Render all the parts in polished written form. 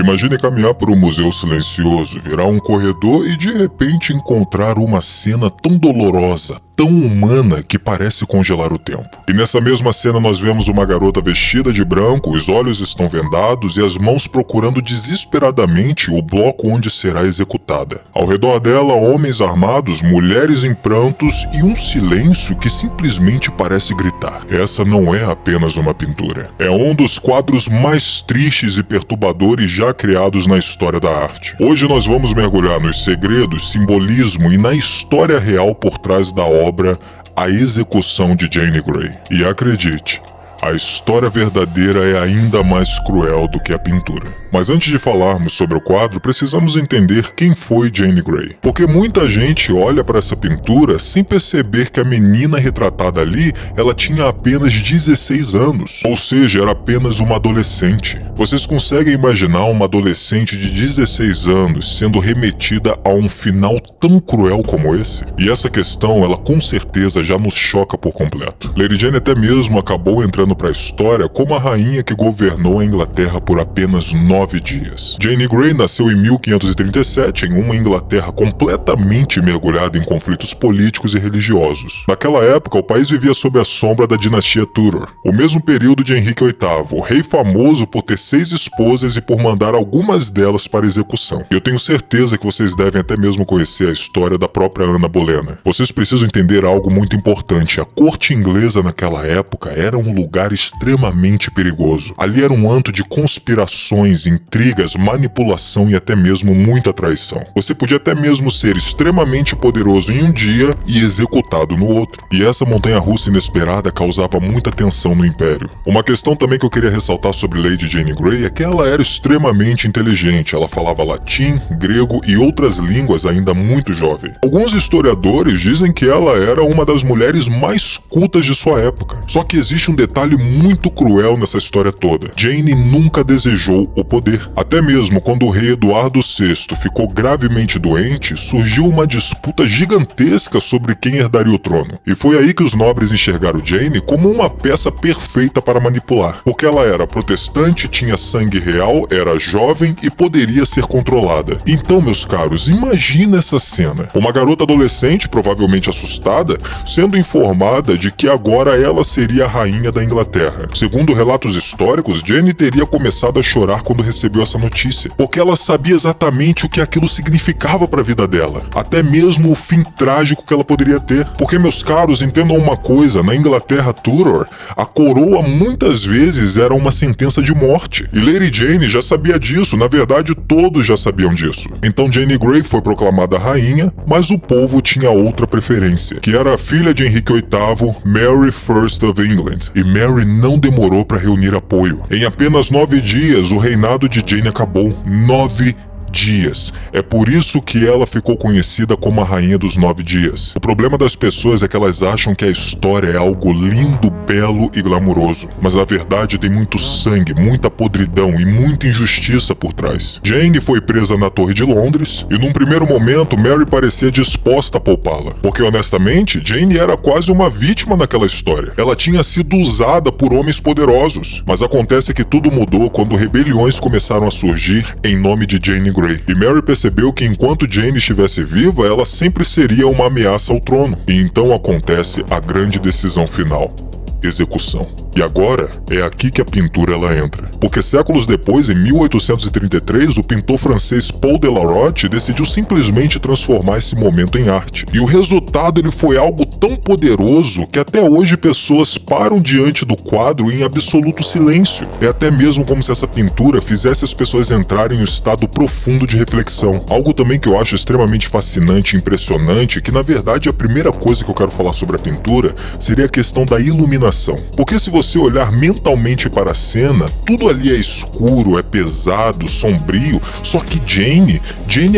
Imagine caminhar por um museu silencioso, virar um corredor e de repente encontrar uma cena tão dolorosa, tão humana que parece congelar o tempo. E nessa mesma cena nós vemos uma garota vestida de branco, os olhos estão vendados e as mãos procurando desesperadamente o bloco onde será executada. Ao redor dela, homens armados, mulheres em prantos e um silêncio que simplesmente parece gritar. Essa não é apenas uma pintura. É um dos quadros mais tristes e perturbadores já criados na história da arte. Hoje nós vamos mergulhar nos segredos, simbolismo e na história real por trás da obra A Execução de Jane Grey. E acredite, a história verdadeira é ainda mais cruel do que a pintura. Mas antes de falarmos sobre o quadro, precisamos entender quem foi Jane Grey. Porque muita gente olha para essa pintura sem perceber que a menina retratada ali, ela tinha apenas 16 anos. Ou seja, era apenas uma adolescente. Vocês conseguem imaginar uma adolescente de 16 anos sendo remetida a um final tão cruel como esse? E essa questão, ela com certeza já nos choca por completo. Lady Jane até mesmo acabou entrando para a história como a rainha que governou a Inglaterra por apenas 9 dias. Jane Grey nasceu em 1537 em uma Inglaterra completamente mergulhada em conflitos políticos e religiosos. Naquela época, o país vivia sob a sombra da dinastia Tudor, o mesmo período de Henrique VIII, o rei famoso por ter 6 esposas e por mandar algumas delas para execução. Eu tenho certeza que vocês devem até mesmo conhecer a história da própria Ana Bolena. Vocês precisam entender algo muito importante. A corte inglesa naquela época era um lugar extremamente perigoso. Ali era um antro de conspirações, intrigas, manipulação e até mesmo muita traição. Você podia até mesmo ser extremamente poderoso em um dia e executado no outro. E essa montanha-russa inesperada causava muita tensão no Império. Uma questão também que eu queria ressaltar sobre Lady Jane Grey é que ela era extremamente inteligente. Ela falava latim, grego e outras línguas ainda muito jovem. Alguns historiadores dizem que ela era uma das mulheres mais cultas de sua época. Só que existe um detalhe muito cruel nessa história toda. Jane nunca desejou o poder. Até mesmo quando o rei Eduardo VI ficou gravemente doente, surgiu uma disputa gigantesca sobre quem herdaria o trono. E foi aí que os nobres enxergaram Jane como uma peça perfeita para manipular. Porque ela era protestante, tinha sangue real, era jovem e poderia ser controlada. Então, meus caros, imagina essa cena. Uma garota adolescente, provavelmente assustada, sendo informada de que agora ela seria a rainha da Inglaterra. Segundo relatos históricos, Jane teria começado a chorar quando recebeu essa notícia, porque ela sabia exatamente o que aquilo significava para a vida dela, até mesmo o fim trágico que ela poderia ter. Porque, meus caros, entendam uma coisa, na Inglaterra Tudor, a coroa muitas vezes era uma sentença de morte, e Lady Jane já sabia disso, na verdade todos já sabiam disso. Então Jane Grey foi proclamada rainha, mas o povo tinha outra preferência, que era a filha de Henrique VIII, Mary I of England, e Mary não demorou para reunir apoio. Em apenas 9 dias, o reinado de Jane acabou. 9 dias. É por isso que ela ficou conhecida como a Rainha dos 9 Dias. O problema das pessoas é que elas acham que a história é algo lindo, belo e glamuroso. Mas a verdade tem muito sangue, muita podridão e muita injustiça por trás. Jane foi presa na Torre de Londres e num primeiro momento Mary parecia disposta a poupá-la. Porque honestamente, Jane era quase uma vítima naquela história. Ela tinha sido usada por homens poderosos. Mas acontece que tudo mudou quando rebeliões começaram a surgir em nome de Jane Grey. E Mary percebeu que enquanto Jane estivesse viva, ela sempre seria uma ameaça ao trono. E então acontece a grande decisão final: execução. E agora, é aqui que a pintura ela entra. Porque séculos depois, em 1833, o pintor francês Paul Delaroche decidiu simplesmente transformar esse momento em arte. E o resultado ele foi algo tão poderoso que até hoje pessoas param diante do quadro em absoluto silêncio. É até mesmo como se essa pintura fizesse as pessoas entrarem em um estado profundo de reflexão. Algo também que eu acho extremamente fascinante e impressionante, que na verdade a primeira coisa que eu quero falar sobre a pintura seria a questão da iluminação. Porque se você olhar mentalmente para a cena, tudo ali é escuro, é pesado, sombrio, só que Jane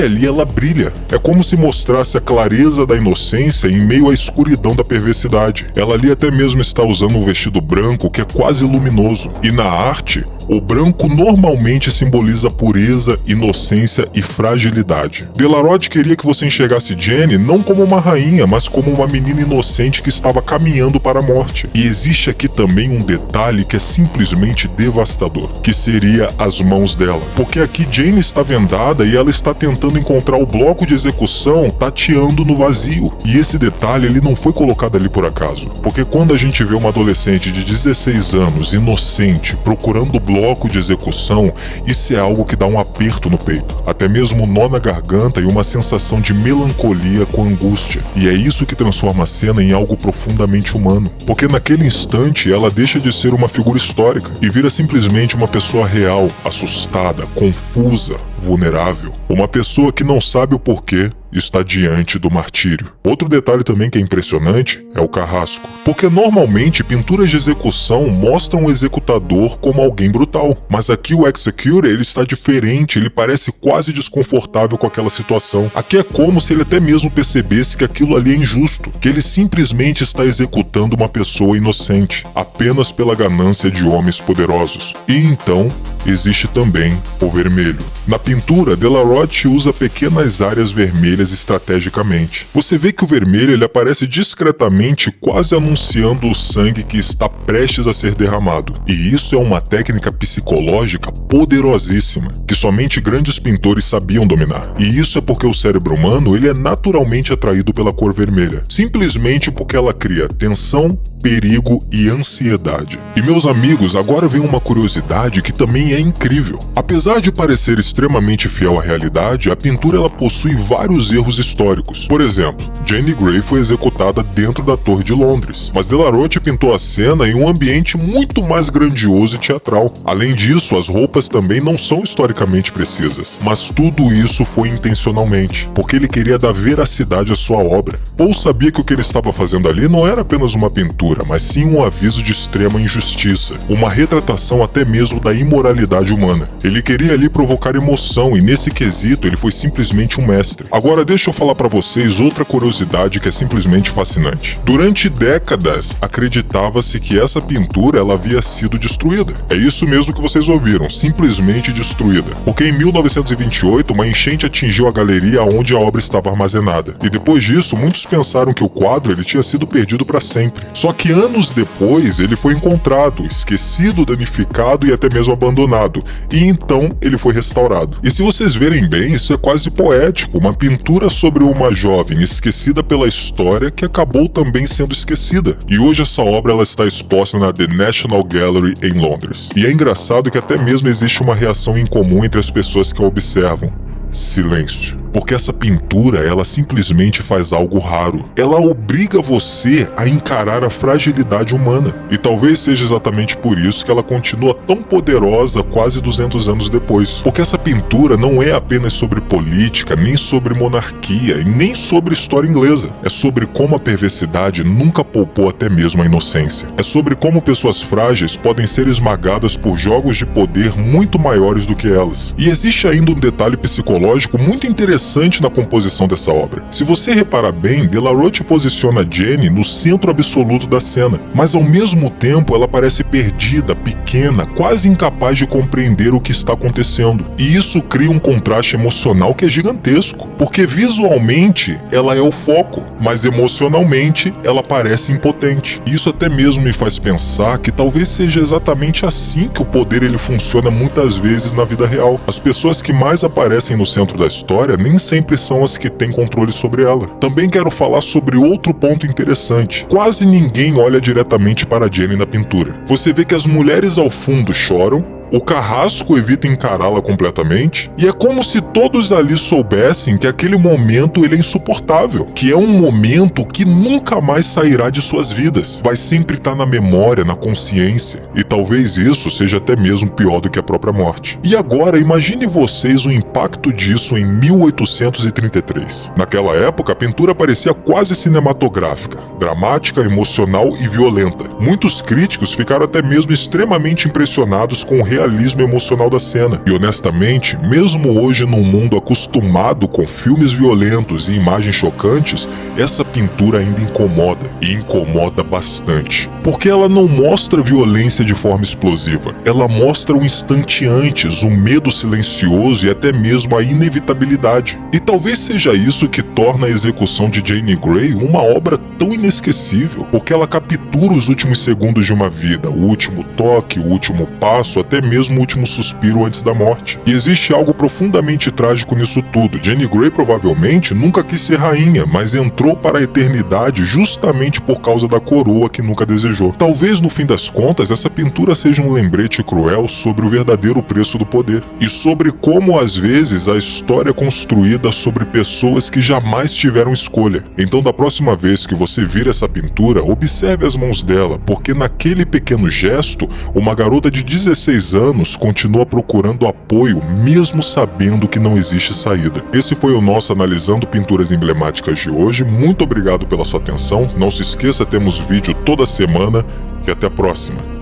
ali ela brilha. É como se mostrasse a clareza da inocência em meio à escuridão da perversidade. Ela ali até mesmo está usando um vestido branco que é quase luminoso. E na arte, O branco normalmente simboliza pureza, inocência e fragilidade. Delarote queria que você enxergasse Jenny não como uma rainha, mas como uma menina inocente que estava caminhando para a morte. E existe aqui também um detalhe que é simplesmente devastador, que seria as mãos dela. Porque aqui Jenny está vendada e ela está tentando encontrar o bloco de execução tateando no vazio. E esse detalhe ele não foi colocado ali por acaso. Porque quando a gente vê uma adolescente de 16 anos, inocente, procurando o bloco de execução, isso é algo que dá um aperto no peito. Até mesmo um nó na garganta e uma sensação de melancolia com angústia. E é isso que transforma a cena em algo profundamente humano. Porque naquele instante ela deixa de ser uma figura histórica e vira simplesmente uma pessoa real, assustada, confusa, vulnerável. Uma pessoa que não sabe o porquê está diante do martírio. Outro detalhe também que é impressionante é o carrasco. Porque normalmente pinturas de execução mostram o executador como alguém brutal. Mas aqui o Executor ele está diferente, ele parece quase desconfortável com aquela situação. Aqui é como se ele até mesmo percebesse que aquilo ali é injusto, que ele simplesmente está executando uma pessoa inocente, apenas pela ganância de homens poderosos. E então, existe também o vermelho. Na pintura, Delarote usa pequenas áreas vermelhas estrategicamente. Você vê que o vermelho ele aparece discretamente, quase anunciando o sangue que está prestes a ser derramado. E isso é uma técnica psicológica poderosíssima, que somente grandes pintores sabiam dominar. E isso é porque o cérebro humano ele é naturalmente atraído pela cor vermelha, simplesmente porque ela cria tensão, perigo e ansiedade. E meus amigos, agora vem uma curiosidade que também é incrível. Apesar de parecer extremamente fiel à realidade, a pintura ela possui vários erros históricos. Por exemplo, Jane Grey foi executada dentro da Torre de Londres, mas Delarote pintou a cena em um ambiente muito mais grandioso e teatral. Além disso, as roupas também não são historicamente precisas, mas tudo isso foi intencionalmente, porque ele queria dar veracidade à sua obra. Paul sabia que o que ele estava fazendo ali não era apenas uma pintura, mas sim um aviso de extrema injustiça, uma retratação até mesmo da imoralidade humana. Ele queria ali provocar emoção e nesse quesito ele foi simplesmente um mestre. Agora deixa eu falar pra vocês outra curiosidade que é simplesmente fascinante. Durante décadas, acreditava-se que essa pintura ela havia sido destruída. É isso mesmo que vocês ouviram, simplesmente destruída. Porque em 1928, uma enchente atingiu a galeria onde a obra estava armazenada. E depois disso, muitos pensaram que o quadro ele tinha sido perdido para sempre. Só que anos depois, ele foi encontrado, esquecido, danificado e até mesmo abandonado. E então, ele foi restaurado. E se vocês verem bem, isso é quase poético, uma pintura sobre uma jovem esquecida pela história que acabou também sendo esquecida. E hoje essa obra ela está exposta na The National Gallery em Londres. E é engraçado que até mesmo existe uma reação incomum entre as pessoas que a observam: silêncio. Porque essa pintura, ela simplesmente faz algo raro. Ela obriga você a encarar a fragilidade humana. E talvez seja exatamente por isso que ela continua tão poderosa quase 200 anos depois. Porque essa pintura não é apenas sobre política, nem sobre monarquia e nem sobre história inglesa. É sobre como a perversidade nunca poupou até mesmo a inocência. É sobre como pessoas frágeis podem ser esmagadas por jogos de poder muito maiores do que elas. E existe ainda um detalhe psicológico muito interessante na composição dessa obra. Se você reparar bem, Delarote posiciona Jenny no centro absoluto da cena, mas ao mesmo tempo ela parece perdida, pequena, quase incapaz de compreender o que está acontecendo. E isso cria um contraste emocional que é gigantesco, porque visualmente ela é o foco, mas emocionalmente ela parece impotente. E isso até mesmo me faz pensar que talvez seja exatamente assim que o poder ele funciona muitas vezes na vida real. As pessoas que mais aparecem no centro da história nem sempre são as que têm controle sobre ela. Também quero falar sobre outro ponto interessante. Quase ninguém olha diretamente para Jenny na pintura. Você vê que as mulheres ao fundo choram, o carrasco evita encará-la completamente, e é como se todos ali soubessem que aquele momento ele é insuportável, que é um momento que nunca mais sairá de suas vidas, vai sempre estar na memória, na consciência, e talvez isso seja até mesmo pior do que a própria morte. E agora, imagine vocês o impacto disso em 1833. Naquela época, a pintura parecia quase cinematográfica, dramática, emocional e violenta. Muitos críticos ficaram até mesmo extremamente impressionados com o realismo realismo emocional da cena. E honestamente, mesmo hoje num mundo acostumado com filmes violentos e imagens chocantes, essa pintura ainda incomoda, e incomoda bastante. Porque ela não mostra violência de forma explosiva, ela mostra o instante antes, o medo silencioso e até mesmo a inevitabilidade. E talvez seja isso que torna a execução de Jane Grey uma obra tão inesquecível, porque ela captura os últimos segundos de uma vida, o último toque, o último passo, até mesmo o último suspiro antes da morte. E existe algo profundamente trágico nisso tudo. Jane Grey provavelmente nunca quis ser rainha, mas entrou para a eternidade justamente por causa da coroa que nunca desejou. Talvez no fim das contas essa pintura seja um lembrete cruel sobre o verdadeiro preço do poder e sobre como às vezes a história é construída sobre pessoas que jamais tiveram escolha. Então da próxima vez que você vir essa pintura, observe as mãos dela, porque naquele pequeno gesto, uma garota de 16 anos continua procurando apoio mesmo sabendo que não existe saída. Esse foi o nosso Analisando Pinturas Emblemáticas de hoje. Muito obrigado pela sua atenção. Não se esqueça, temos vídeo toda semana e até a próxima.